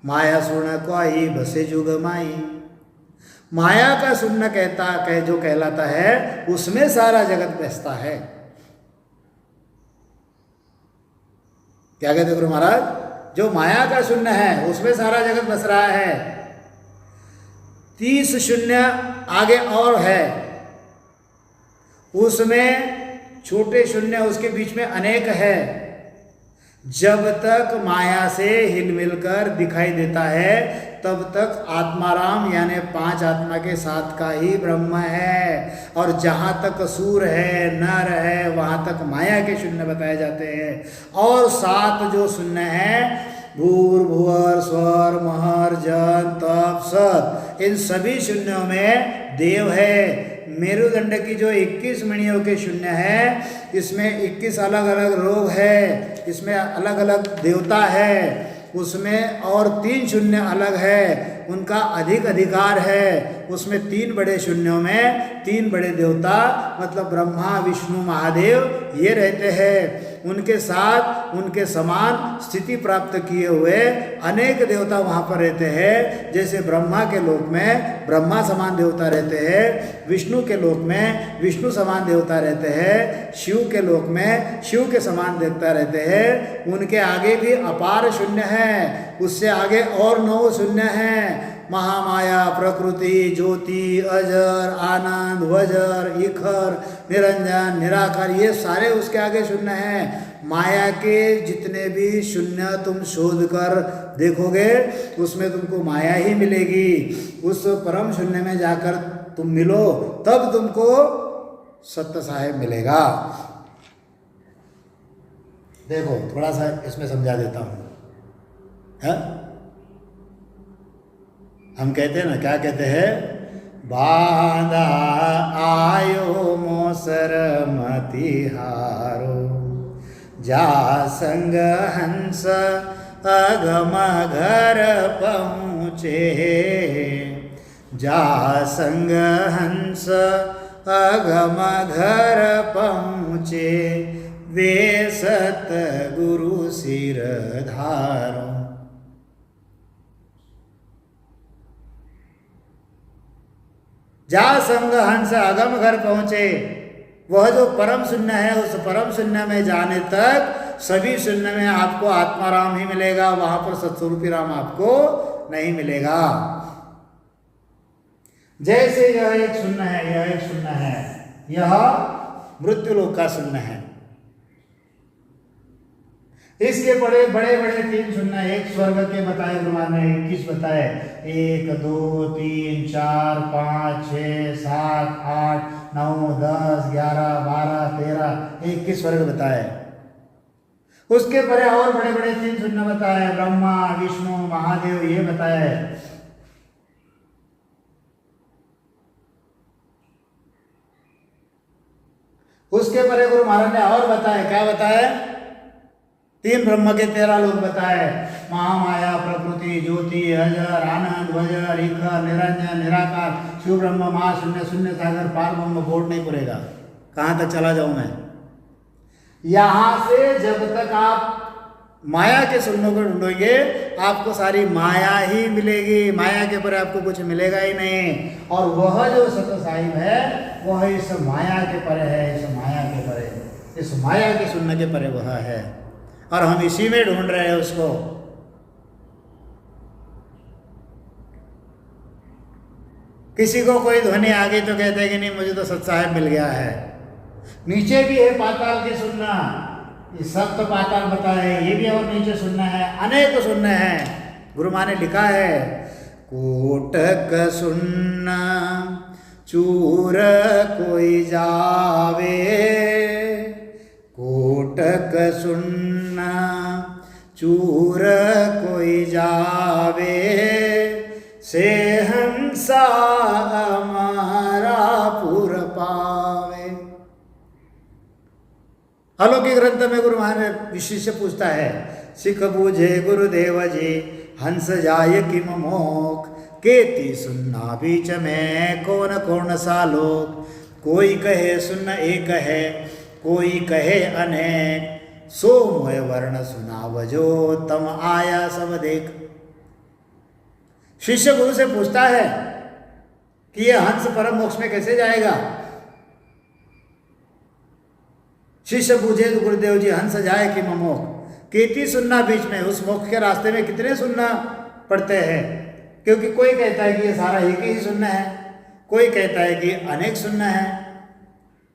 Speaker 1: माया सुन क्वाई बसे जुग माई, माया का शून्य जो कहलाता है उसमें सारा जगत बसता है। क्या कहते गुरु महाराज, जो माया का शून्य है उसमें सारा जगत बस रहा है। 30 शून्य आगे और है, उसमें छोटे शून्य उसके बीच में अनेक है। जब तक माया से हिल मिलकर दिखाई देता है तब तक आत्माराम यानी 5 आत्मा के साथ का ही ब्रह्म है। और जहाँ तक सूर है, नर है, वहाँ तक माया के शून्य बताए जाते हैं। और 7 जो शून्य है, भूर भुवर स्वर महर जन तप सत, इन सभी शून्यों में देव है। मेरुदंड की जो 21 मणियों के शून्य है, इसमें 21 अलग अलग रोग है, इसमें अलग अलग देवता है, उसमें और 3 शून्य अलग है, उनका अधिक अधिकार है। उसमें 3 बड़े शून्यों में 3 बड़े देवता मतलब ब्रह्मा विष्णु महादेव ये रहते हैं। उनके साथ उनके समान स्थिति प्राप्त किए हुए अनेक देवता वहाँ पर रहते हैं। जैसे ब्रह्मा के लोक में ब्रह्मा समान देवता रहते हैं, विष्णु के लोक में विष्णु समान देवता रहते हैं, शिव के लोक में शिव के समान देवता रहते हैं। उनके आगे भी अपार शून्य है, उससे आगे और 9 शून्य हैं। महामाया, प्रकृति, ज्योति, अजर, आनंद, वजर, इखर, निरंजन, निराकार, ये सारे उसके आगे शून्य हैं। माया के जितने भी शून्य तुम शोध कर देखोगे उसमें तुमको माया ही मिलेगी। उस परम शून्य में जाकर तुम मिलो तब तुमको सत्य साहेब मिलेगा। देखो थोड़ा सा इसमें समझा देता हूँ। है हम कहते हैं ना, क्या कहते हैं, बांधा आयो मोसर मतिहारो, जा संग हंस अगम घर पहुँचे, जा संग हंस अगम घर पहुँचे, वे सत गुरु सिर धारो। जा संग हंस अगम घर पहुँचे, वह जो परम शून्य है उस परम शून्य में जाने तक सभी शून्य में आपको आत्माराम ही मिलेगा, वहां पर सत्स्वरूपी राम आपको नहीं मिलेगा। जैसे यह एक शून्य है, यह एक शून्य है, यह मृत्यु लोक का शून्य है। इसके बड़े बड़े बड़े 3 शून्य, एक स्वर्ग के बताए गुरुमान ने 21 बताए, 1 2 3 4 5 6 7 8 9 10 11 12 13 21 स्वर्ग बताए। उसके परे और बड़े बड़े 3 शून्य बताए, ब्रह्मा विष्णु महादेव ये बताए। उसके परे गुरु महाराज ने और बताए, क्या बताए? 3 ब्रह्म के 13 लोग बताए, महामाया प्रकृति ज्योति अजर आनंद वजर ईश्वर निरंजन निराकार शिव ब्रह्म महाशून्य शून्य सागर पार ब्रह्म। बोर्ड नहीं पड़ेगा, कहाँ तक चला जाऊं मैं। यहां से जब तक आप माया के शून्यों को ढूंढोगे आपको सारी माया ही मिलेगी, माया के परे आपको कुछ मिलेगा ही नहीं। और वह जो सत्य साहिब है वह इस माया के परे है, इस माया के परे, इस माया के शून्य के परे वह है, और हम इसी में ढूंढ रहे हैं उसको। किसी को कोई ध्वनि आ गई तो कहते हैं कि नहीं मुझे तो सत्य साहिब मिल गया है। नीचे भी है पाताल के सुनना, ये सब तो पाताल बताए, ये भी और नीचे सुनना है, अनेक सुनना है। गुरु माँ ने लिखा है, कोटक सुनना चूर कोई जावे, कोटक सुनना चूर कोई जावे, से हंसा हमारा पुर पावे। अलौकिक ग्रंथ में गुरु महाराज विशिष्य पूछता है, सिख बूझे गुरुदेव जी हंस जाय किम मोख, केती सुनना बीच में कौन कौन सा लोग, कोई कहे सुन एक है कोई कहे अनेक, सो मोय वर्ण सुनाव जो तम आया सब देख। शिष्य गुरु से पूछता है कि यह हंस परम मोक्ष में कैसे जाएगा। शिष्य पूछे तो गुरुदेव जी हंस जाए कि मोख, केती सुनना बीच में, उस मोक्ष के रास्ते में कितने सुनना पड़ते हैं, क्योंकि कोई कहता है कि ये सारा एक ही सुनना है, कोई कहता है कि अनेक सुनना है।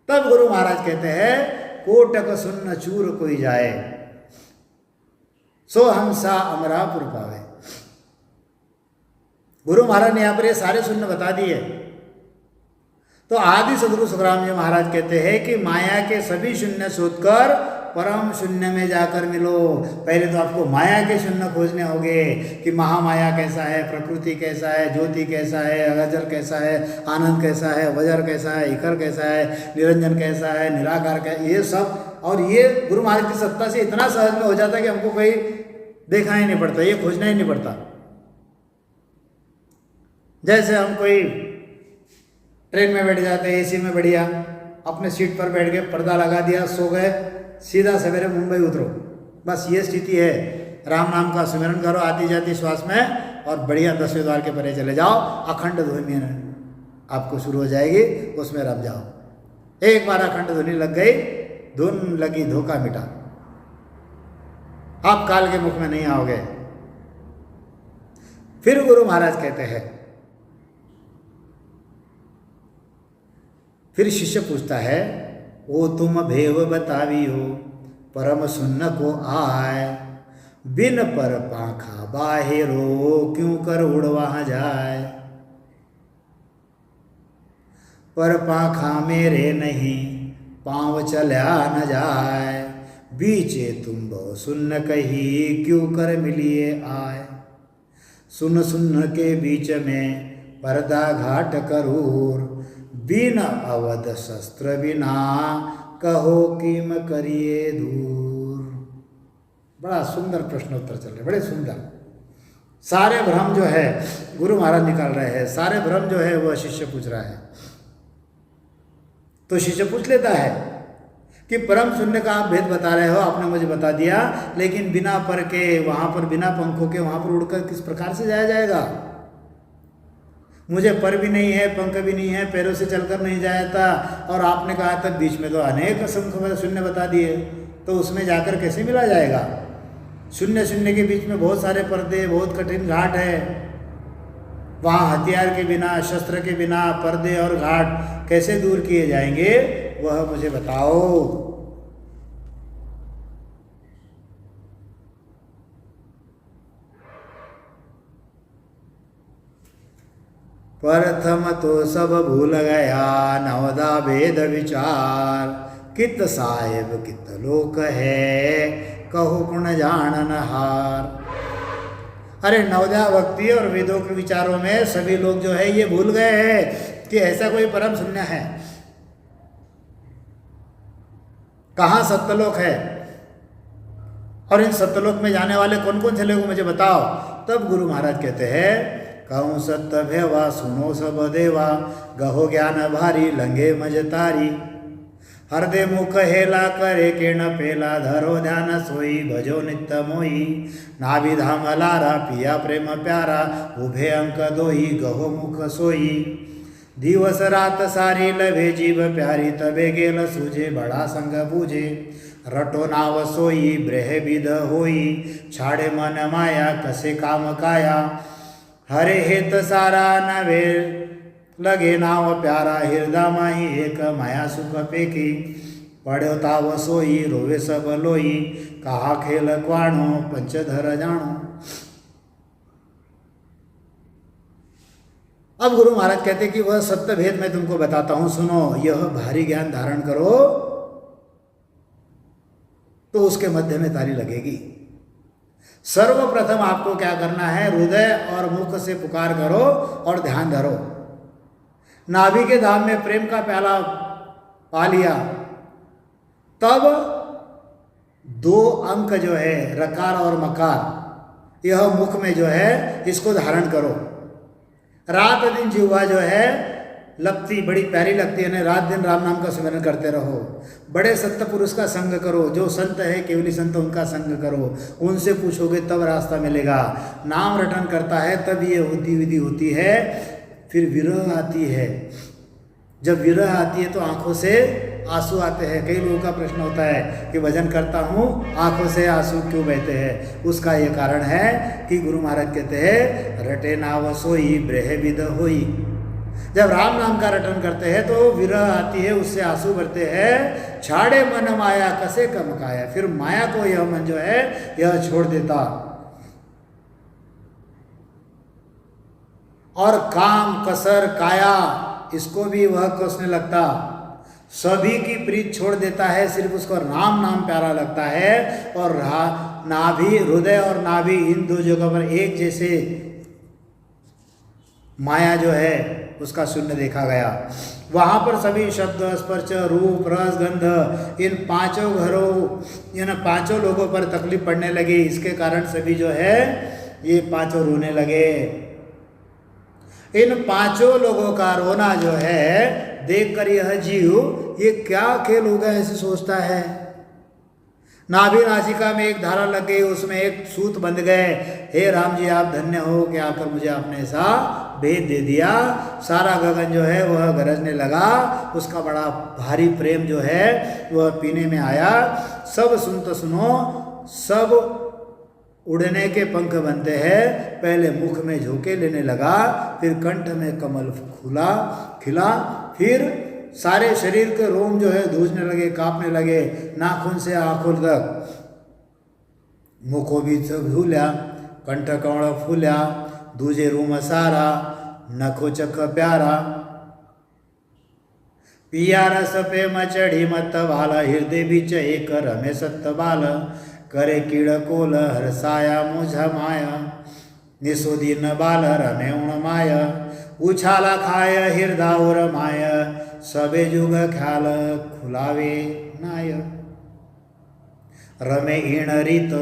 Speaker 1: तब गुरु महाराज कहते हैं, कोटक सुन्न चूर कोई जाए, सो हंसा अमरापुर पावे। गुरु महाराज ने यहां पर ये सारे सुन्न बता दिए। तो आदि सदगुरु सुखराम जी महाराज कहते हैं कि माया के सभी शून्य शोधकर परम शून्य में जाकर मिलो। पहले तो आपको माया के शून्य खोजने होंगे कि महामाया कैसा है, प्रकृति कैसा है, ज्योति कैसा है, अजर कैसा है, आनंद कैसा है, वजर कैसा है, इकर कैसा है, निरंजन कैसा है, निराकार कैसा, ये सब। और ये गुरु महाराज की सत्ता से इतना सहज में हो जाता है कि हमको कोई देखना ही नहीं पड़ता, ये खोजना ही नहीं पड़ता। जैसे हम कोई ट्रेन में बैठ जाते हैं, एसी में बढ़िया, अपने सीट पर बैठ के पर्दा लगा दिया, सो गए, सीधा सवेरे मुंबई उतरो, बस ये स्थिति है। राम नाम का स्मरण करो आती जाती श्वास में, और बढ़िया 10वें द्वार के परे चले जाओ, अखंड ध्वनि आपको शुरू हो जाएगी, उसमें रम जाओ। एक बार अखंड ध्वनि लग गई, धुन लगी धोखा मिटा, आप काल के मुख में नहीं आओगे। फिर गुरु महाराज कहते हैं, फिर शिष्य पूछता है, ओ तुम भेव बतावियो परम सुन्न को आय, बिन पर पाखा बाहिरो क्यों कर उड़वा जाए। पर पाखा मेरे नहीं पाँव चला न जाए, बीचे तुम बहु सुन्न कही क्यों कर मिलिए आय। सुन सुन्न के बीच में पर्दा घाट करूर, बिन अवध शस्त्र बिना कहो किम करिए दूर। बड़ा सुंदर प्रश्नोत्तर चल रहे, बड़े सुंदर। सारे भ्रम जो है गुरु महाराज निकाल रहे हैं, सारे भ्रम जो है वह शिष्य पूछ रहा है। तो शिष्य पूछ लेता है कि परम शून्य का आप भेद बता रहे हो, आपने मुझे बता दिया, लेकिन बिना पर के वहां पर, बिना पंखों के वहां पर उड़कर किस प्रकार से जाया जाएगा? मुझे पर भी नहीं है, पंख भी नहीं है, पैरों से चलकर नहीं जाता, और आपने कहा था बीच में तो अनेक असंख्य शून्य बता दिए, तो उसमें जाकर कैसे मिला जाएगा? शून्य शून्य के बीच में बहुत सारे पर्दे, बहुत कठिन घाट है, वहाँ हथियार के बिना, शस्त्र के बिना पर्दे और घाट कैसे दूर किए जाएंगे, वह मुझे बताओ। प्रथम तो सब भूल गया नवदा भेद विचार, कित साहेब कित लोक है कहो गुण जानन हार। अरे नवदा भक्ति और वेदों के विचारों में सभी लोग जो है ये भूल गए हैं कि ऐसा कोई परम शून्य है। कहाँ सत्यलोक है, और इन सत्यलोक में जाने वाले कौन कौन से लोग मुझे बताओ। तब गुरु महाराज कहते हैं, कहूँ सत्य भेवा सुनो सब देवा, गहो ज्ञान भारी लंगे मजतारी, हृदय मुख हेला करे किर्ण पेला, धरो ध्यान सोई भजो नित्य मोई, नाभि धाम लारा पिया प्रेम प्यारा, उभे अंक दोई गहो मुख सोई, दिवस रात सारी लभे जीव प्यारी, तबे गेल सूझे बड़ा संग बूझे, रटो नाव सोई ब्रह विध होई, छाड़े मन माया कसे काम काया, हरे हेत सारा नवे लगे नाव प्यारा, हृदय माही एक माया सुख पेकी, पढ़ो ताव सोई रोवे सब लोई, कहा खेल क्वाणो पंचधर जाणो। अब गुरु महाराज कहते कि वह सत्य भेद मैं तुमको बताता हूं, सुनो, यह भारी ज्ञान धारण करो तो उसके मध्य में ताली लगेगी। सर्वप्रथम आपको क्या करना है, हृदय और मुख से पुकार करो और ध्यान धरो। नाभि के धाम में प्रेम का प्याला पा लिया, तब दो अंक जो है रकार और मकार, यह मुख में जो है इसको धारण करो। रात दिन जिह्वा जो है लगती, बड़ी प्यारी लगती है, रात दिन राम नाम का स्मरण करते रहो। बड़े सत्य पुरुष का संग करो, जो संत है केवली संत उनका संग करो, उनसे पूछोगे तब रास्ता मिलेगा। नाम रटन करता है तब ये होती विधि होती है। फिर विरह आती है, जब विरह आती है तो आंखों से आंसू आते हैं। कई लोगों का प्रश्न होता है कि भजन करता हूँ आंखों से आंसू क्यों बहते हैं। उसका ये कारण है कि गुरु महाराज कहते हैं, रटे नाव सोई ब्रह विद होई। जब राम नाम का रटन करते हैं तो विरह आती है, उससे आंसू भरते हैं। छाड़े मन माया कसे कम काया, फिर माया को यह मन जो है यह छोड़ देता। और काम कसर काया इसको भी वह कसने लगता। सभी की प्रीत छोड़ देता है, सिर्फ उसको राम नाम प्यारा लगता है। और नाभि, हृदय और नाभि इन दो जगहों पर एक जैसे माया जो है उसका शून्य देखा गया। वहाँ पर सभी शब्द स्पर्श रूप रस गंध इन पांचों घरों, इन पांचों लोगों पर तकलीफ पड़ने लगी। इसके कारण सभी जो है ये पांचों रोने लगे। इन पांचों लोगों का रोना जो है देखकर यह जीव ये क्या खेल होगा ऐसे सोचता है। नाभि नासिका में एक धारा लग गई, उसमें एक सूत बंध गए। हे राम जी आप धन्य हो कि आकर मुझे आपने ऐसा भेद दे दिया। सारा गगन जो है वह गरजने लगा, उसका बड़ा भारी प्रेम जो है वह पीने में आया। सब सुनते सुनो, सब उड़ने के पंख बनते हैं। पहले मुख में झोंके लेने लगा, फिर कंठ में कमल खुला खिला, फिर सारे शरीर के रोम जो है धूजने लगे, कांपने लगे, नाखून से आंखों तक। मुखो भी झूल्या, कंठ कमल फूल्या, दूजे रूम सारा, नखो चख प्यारा। पिया रस पे मचढ़ी मत भाला, हृदय बीच एक रमे सत्त बाल। करे कीड़ कोल हरसाया मुझ माया, निशोदीन बाल रमे उण माया। उछाला खाय हृदय और माय, सबे जुग ख्याल खुलावे नाय। रमे ईण रीत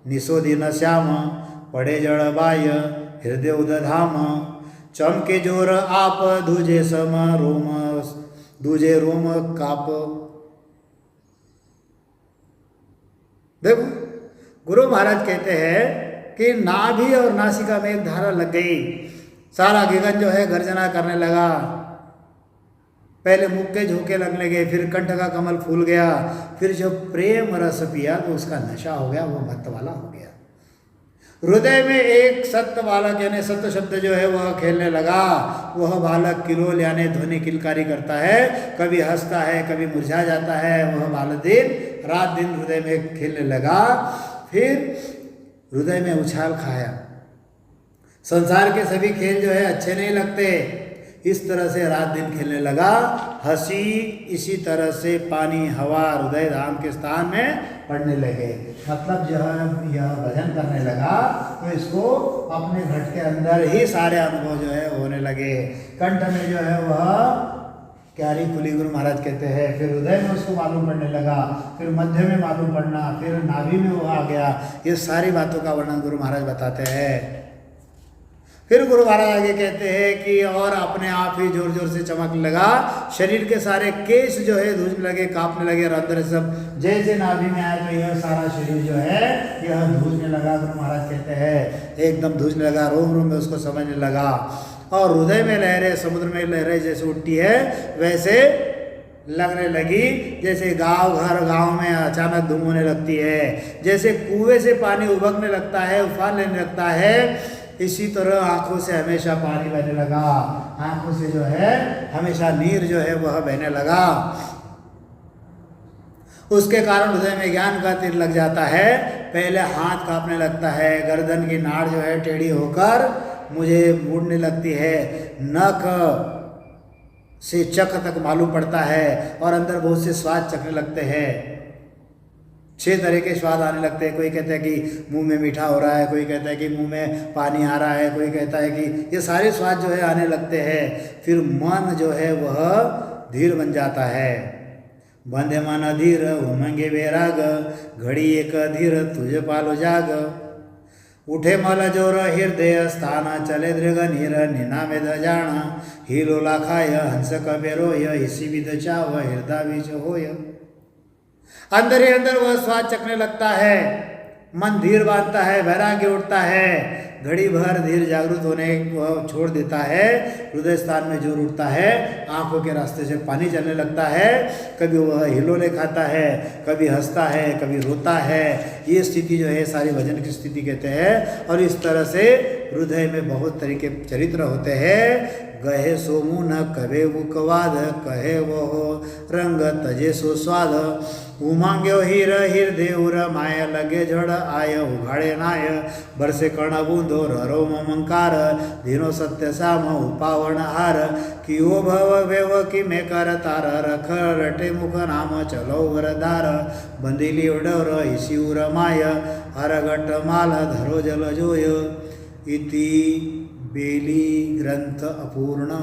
Speaker 1: निसो दिन श्याम, पड़े जड़ बाय हृदय उदधाम। चमके जोर आप दूजे सम रोम, दूजे रोम काप। देखो गुरु महाराज कहते हैं कि नाभि और नासिका में एक धारा लग गई, सारा गगन जो है गर्जना करने लगा। पहले मुख के झोंके लगने लगे, फिर कंठ का कमल फूल गया, फिर जब प्रेम रस पिया तो उसका नशा हो गया, वो मत वाला हो गया। हृदय में एक सत्य बालक यानी सत्य शब्द जो है वह खेलने लगा। वह बालक किलोल यानी ध्वनि किलकारी करता है, कभी हंसता है कभी मुरझा जाता है। वह बालक दिन रात दिन हृदय में खेलने लगा, फिर हृदय में उछाल खाया। संसार के सभी खेल जो है अच्छे नहीं लगते, इस तरह से रात दिन खेलने लगा। हंसी इसी तरह से पानी हवा हृदय धाम के स्थान में पड़ने लगे। मतलब जब यह भजन करने लगा तो इसको अपने घट के अंदर ही सारे अनुभव जो है होने लगे। कंठ में जो है वह क्यारी खुली, गुरु महाराज कहते हैं। फिर हृदय में उसको मालूम पड़ने लगा, फिर मध्य में मालूम पड़ना, फिर नाभि में वो आ गया। ये सारी बातों का वर्णन गुरु महाराज बताते हैं। फिर गुरु महाराज आगे कहते हैं कि और अपने आप ही जोर जोर से चमकने लगा। शरीर के सारे केश जो है धूजने लगे, कांपने लगे, और अंदर सब जैसे नाभि में आया तो यह सारा शरीर जो है यह धूजने लगा। गुरु महाराज कहते हैं एकदम धूजने लगा, रोम रोम में उसको समझने लगा। और हृदय में लहरें समुद्र में लहरें जैसे उठती है वैसे लगने लगी। जैसे गांव में अचानक धूम होने लगती है, जैसे कुएं से पानी उबकने लगता है, उफान लेने लगता है, इसी तरह आंखों से हमेशा पानी बहने लगा। आंखों से जो है हमेशा नीर जो है वह बहने लगा। उसके कारण हृदय में ज्ञान का तीर लग जाता है। पहले हाथ कांपने लगता है, गर्दन की नाड़ जो है टेढ़ी होकर मुझे मुड़ने लगती है, नख से चक तक मालूम पड़ता है, और अंदर बहुत से स्वाद चखने लगते हैं। 6 तरह के स्वाद आने लगते हैं। कोई कहता है कि मुंह में मीठा हो रहा है, कोई कहता है कि मुंह में पानी आ रहा है, कोई कहता है कि ये सारे स्वाद जो है आने लगते हैं। फिर मन जो है वह धीर बन जाता है। बंधे मन अधीर उमंगे बेराग, घड़ी एक धीर तुझे पालो जाग। उठे मल जोर हृदय स्थान, चले दृग नीर निना में जाण। हिलोला खाय हंस कबेरोय, इसी विध चाव हृदय बीच होय। अंदर ही अंदर वह स्वाद चखने लगता है, मन धीर बांधता है, वैराग्य उठता है। घड़ी भर धीर जागृत होने वह छोड़ देता है, हृदय स्थान में जोर उठता है, आंखों के रास्ते से पानी चलने लगता है। कभी वह हिलोले खाता है, कभी हंसता है, कभी रोता है। ये स्थिति जो है सारी भजन की स्थिति कहते हैं। और इस तरह से हृदय में बहुत तरीके चरित्र होते हैं। गहे सोमू न कहे मुकवाद, कहे वो रंग तजे सो स्वाद। उमांग्यो हीर हृदय उर माय, लगे झड़ आय उघाड़े नाय। बरसे कर्ण बूंदो रो ममंकार, धीनो सत्य साम उपावण हार। कि ओ भव वेव कि में कर तार, रख रटे मुख नाम चलो वरदार। बंदीली उडवर इसी उर माय, हरगट माल धरो जल जोय। इति बेली ग्रंथ अपूर्ण।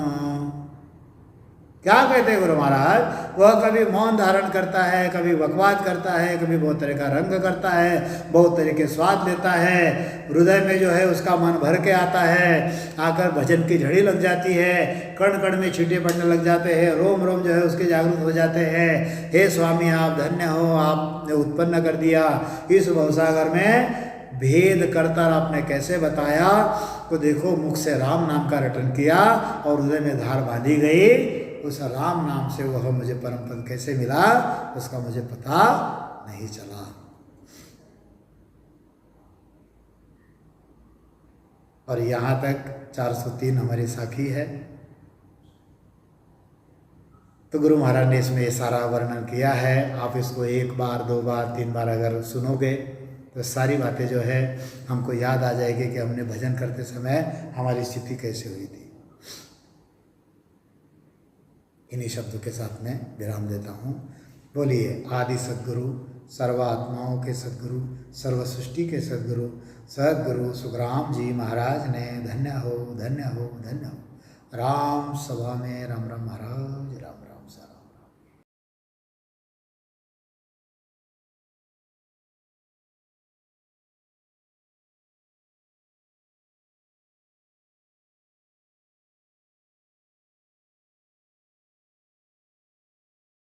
Speaker 1: क्या कहते हैं गुरु महाराज? वह कभी मौन धारण करता है, कभी बकवाद करता है, कभी बहुत तरह का रंग करता है, बहुत तरह के स्वाद लेता है। हृदय में जो है उसका मन भर के आता है, आकर भजन की झड़ी लग जाती है, कण कण में छींटे पड़ने लग जाते हैं, रोम रोम जो है उसके जागरूक हो जाते हैं। हे स्वामी आप धन्य हो, आपने उत्पन्न कर दिया इस भवसागर में। भेद करता आपने कैसे बताया? तो देखो मुख से राम नाम का रटन किया और हृदय में धार बांधी गई। उस राम नाम से वह मुझे परम पद कैसे मिला उसका मुझे पता नहीं चला। और यहाँ तक 403 हमारी साखी है। तो गुरु महाराज ने इसमें सारा वर्णन किया है। आप इसको 1 बार 2 बार 3 बार अगर सुनोगे तो सारी बातें जो है हमको याद आ जाएगी कि हमने भजन करते समय हमारी स्थिति कैसे हुई थी। इन्हीं शब्दों के साथ मैं विराम देता हूँ। बोलिए आदि सद्गुरु, सर्वात्माओं के सद्गुरु, सर्व सृष्टि के सद्गुरु, सद्गुरु सुखराम जी महाराज ने धन्य हो, धन्य हो, धन्य हो। राम सभा में राम राम महाराज राम राम।